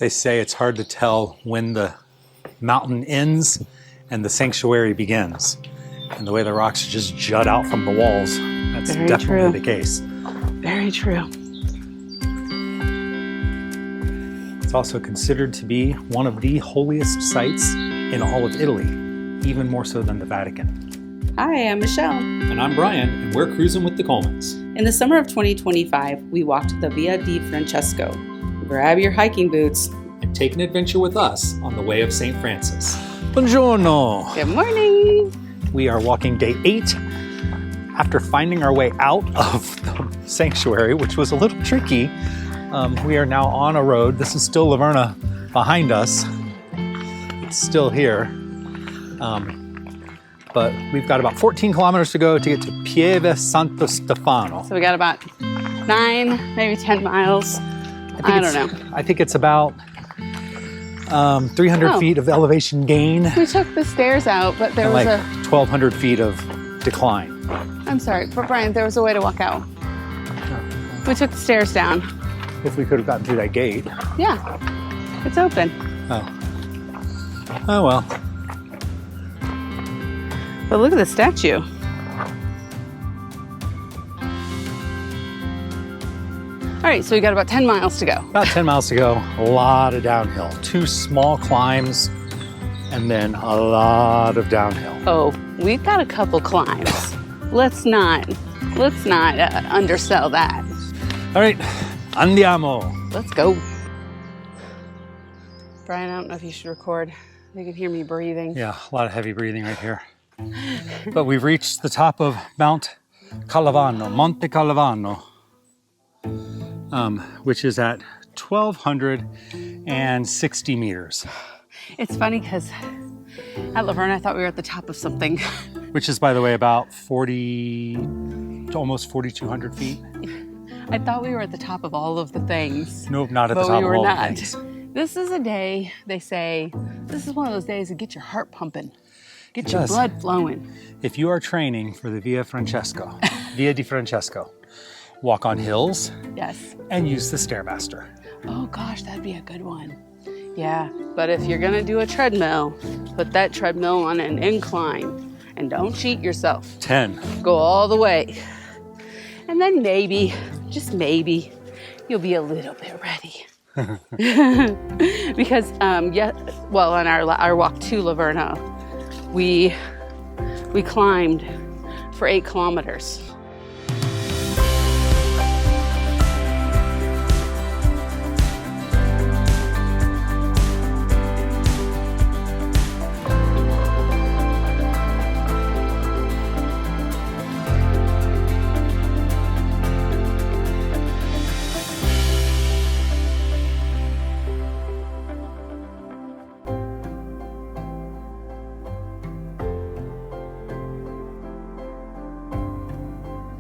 They say it's hard to tell when the mountain ends and the sanctuary begins. And the way the rocks just jut out from the walls, that's Very definitely true. the case. Very true. It's also considered to be one of the holiest sites in all of Italy, even more so than the Vatican. Hi, I'm Michelle. And I'm Brian, and we're cruising with the Colemans. In the summer of 2025, we walked the Via di Francesco. Grab your hiking boots. And take an adventure with us on the way of St. Francis. Buongiorno! Good morning. We are walking day 8 after finding our way out of the sanctuary, which was a little tricky. We are now on a road. This is still Verna behind us. It's still here. But we've got about 14 kilometers to go to get to Pieve Santo Stefano. So we got about 9, maybe 10 miles. I don't know. I think it's about 300 feet of elevation gain. We took the stairs out, but there was like 1,200 feet of decline. I'm sorry, but Brian, there was a way to walk out. We took the stairs down. If we could have gotten through that gate. Yeah, it's open. Oh. Oh well. But look at the statue. All right, so we got about 10 miles to go. About 10 miles to go. A lot of downhill. 2 small climbs, and then a lot of downhill. Oh, we've got a couple climbs. Let's not undersell that. All right, andiamo. Let's go. Brian, I don't know if you should record. They can hear me breathing. Yeah, a lot of heavy breathing right here. But we've reached the top of Mount Calvano, Monte Calvano, which is at 1,260 meters. It's funny because at Verna, I thought we were at the top of something. Which is, by the way, about almost 4,200 feet. I thought we were at the top of all of the things. Nope, not at the but top we were of all not. the things. This is a day, they say, this is one of those days that get your heart pumping, get your does. blood flowing. If you are training for the Via di Francesco, walk on hills Yes. and use the Stairmaster. Oh gosh, that'd be a good one. Yeah, but if you're gonna do a treadmill, put that treadmill on an incline and don't cheat yourself. 10. Go all the way. And then maybe, just maybe, you'll be a little bit ready. Because, on our walk to Verna, we climbed for 8 kilometers.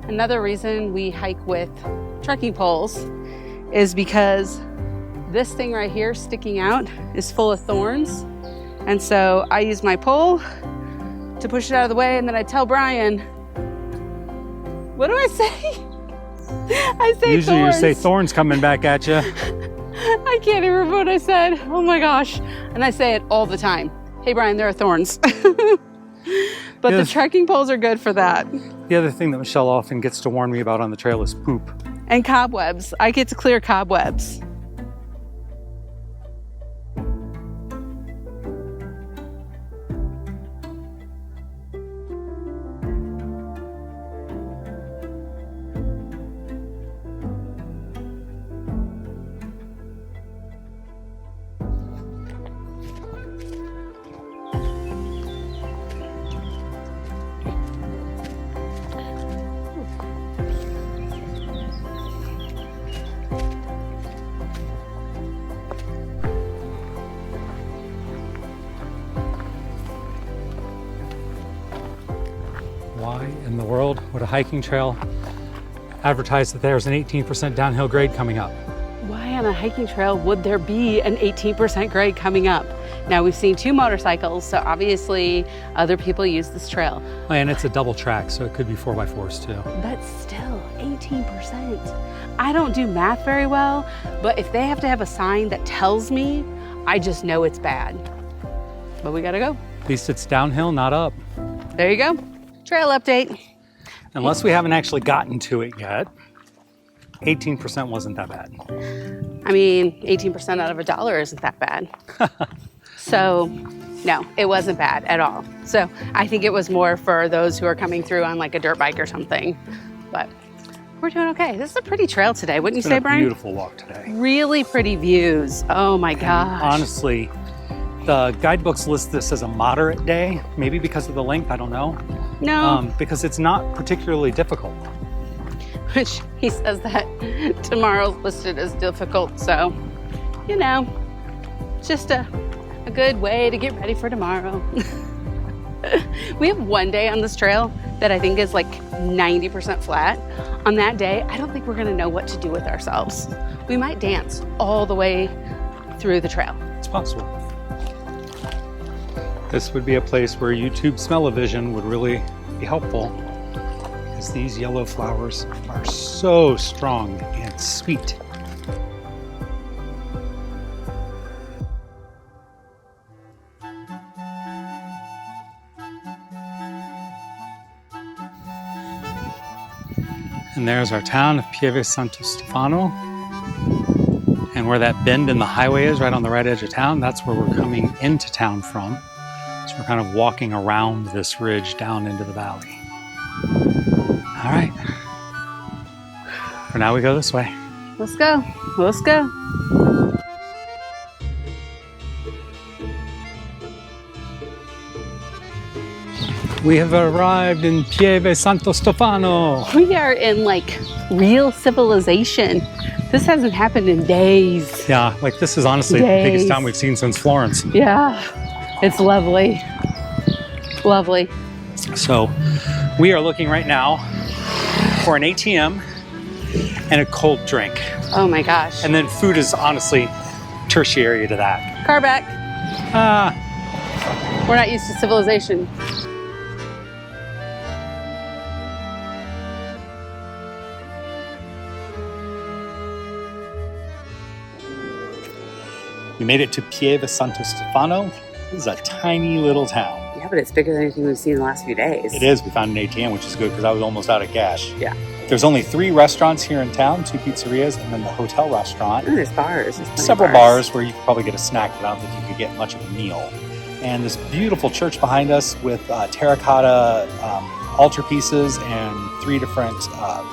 Another reason we hike with trekking poles is because this thing right here sticking out is full of thorns. And so I use my pole to push it out of the way, and then I tell Brian, what do I say? I say Usually thorns. you say thorns coming back at you. I can't even remember what I said. Oh my gosh. And I say it all the time. Hey Brian, there are thorns. But Yes. the trekking poles are good for that. The other thing that Michelle often gets to warn me about on the trail is poop. And cobwebs. I get to clear cobwebs. Why in the world would a hiking trail advertise that there's an 18% downhill grade coming up? Why on a hiking trail would there be an 18% grade coming up? Now we've seen 2 motorcycles, so obviously other people use this trail. And it's a double track, so it could be 4x4s too. But still, 18%. I don't do math very well, but if they have to have a sign that tells me, I just know it's bad. But we gotta go. At least it's downhill, not up. There you go. Trail update. Unless we haven't actually gotten to it yet, 18% wasn't that bad. I mean, 18% out of $1 isn't that bad. So, no, it wasn't bad at all. So I think it was more for those who are coming through on like a dirt bike or something. But we're doing okay. This is a pretty trail today, wouldn't you say, Brian? Beautiful walk today. Really pretty views. Oh my gosh. Honestly, the guidebooks list this as a moderate day, maybe because of the length, I don't know. No. Because it's not particularly difficult. Which he says that tomorrow's listed as difficult. So, you know, just a good way to get ready for tomorrow. We have one day on this trail that I think is like 90% flat. On that day, I don't think we're gonna know what to do with ourselves. We might dance all the way through the trail. It's possible. This would be a place where YouTube smell-o-vision would really be helpful, because these yellow flowers are so strong and sweet. And there's our town of Pieve Santo Stefano. And where that bend in the highway is, right on the right edge of town, that's where we're coming into town from. So we're kind of walking around this ridge down into the valley. All right. For now, we go this way. Let's go. Let's go. We have arrived in Pieve Santo Stefano. We are in like real civilization. This hasn't happened in days. Yeah, like this is honestly the biggest town we've seen since Florence. Yeah, it's lovely. Lovely. So we are looking right now for an ATM and a cold drink. Oh my gosh. And then food is honestly tertiary to that. Car back. We're not used to civilization. We made it to Pieve Santo Stefano. This is a tiny little town. Yeah, but it's bigger than anything we've seen in the last few days. It is. We found an ATM, which is good because I was almost out of cash. Yeah. There's only 3 restaurants here in town, 2 pizzerias, and then the hotel restaurant. Ooh, there's bars. There's several bars where you could probably get a snack, but I don't think you could get much of a meal. And this beautiful church behind us with terracotta altarpieces and 3 different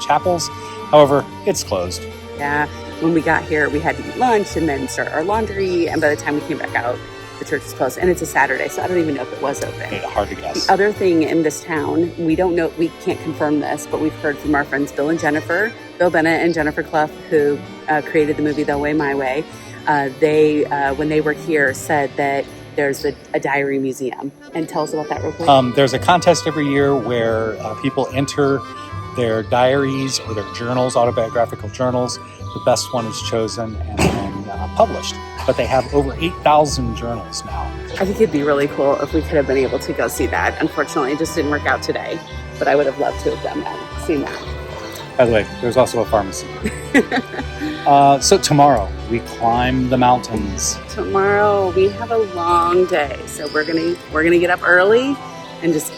chapels. However, it's closed. Yeah. When we got here, we had to eat lunch and then start our laundry. And by the time we came back out, the church is closed. And it's a Saturday, so I don't even know if it was open. Made it hard to guess. The other thing in this town, we don't know, we can't confirm this, but we've heard from our friends Bill and Jennifer, Bill Bennett and Jennifer Clough, who created the movie The Way, My Way. They, when they were here, said that there's a diary museum. And tell us about that real quick. There's a contest every year where people enter their diaries or their journals, autobiographical journals. The best one is chosen and then published. But they have over 8,000 journals now. I think it'd be really cool if we could have been able to go see that. Unfortunately, it just didn't work out today. But I would have loved to have done that, seen that. By the way, there's also a pharmacy. So tomorrow, we climb the mountains. Tomorrow, we have a long day. So we're gonna get up early and just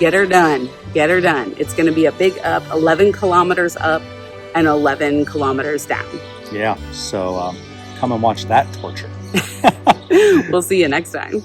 get her done. Get her done. It's gonna be a big up, 11 kilometers up and 11 kilometers down. Yeah, so come and watch that torture. We'll see you next time.